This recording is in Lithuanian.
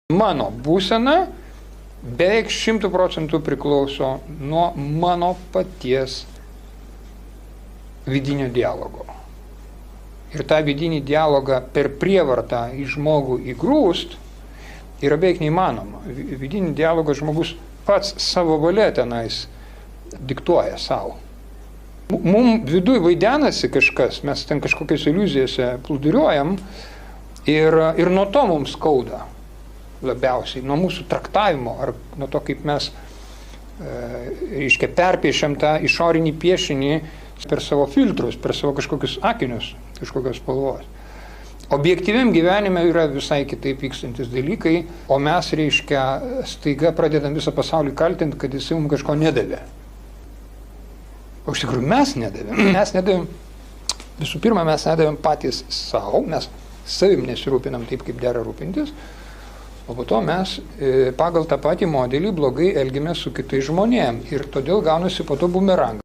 Mano būsena beveik 100% priklauso nuo mano paties vidinio dialogo. Ir tą vidinį dialogą per prievartą į žmogų įgrūst yra beveik neįmanoma. Vidinį dialogą žmogus pats savo valia tenais diktuoja savo. Mums viduje vaidenasi kažkas, mes ten kažkokiais iliuzijose plūduriuojam ir nuo to mums skauda labiausiai, nuo mūsų traktavimo ar nuo to, kaip mes perpiešiam tą išorinį piešinį per savo filtrus, per savo kažkokius akinius, kažkokios spalvos. Objektyviam gyvenime yra visai kitaip vykstantis dalykai, o mes, staiga pradedam visą pasaulį kaltinti, kad jis mums kažko nedavė. O iš tikrųjų mes nedavėm. Mes nedavėm, visų pirma, mes nedavėm patys savo, mes savim nesirūpinam taip, kaip dera rūpintis, o po to mes pagal tą patį modelį blogai elgiamės su kitais žmonėm ir todėl gaunasi po to bumerangą.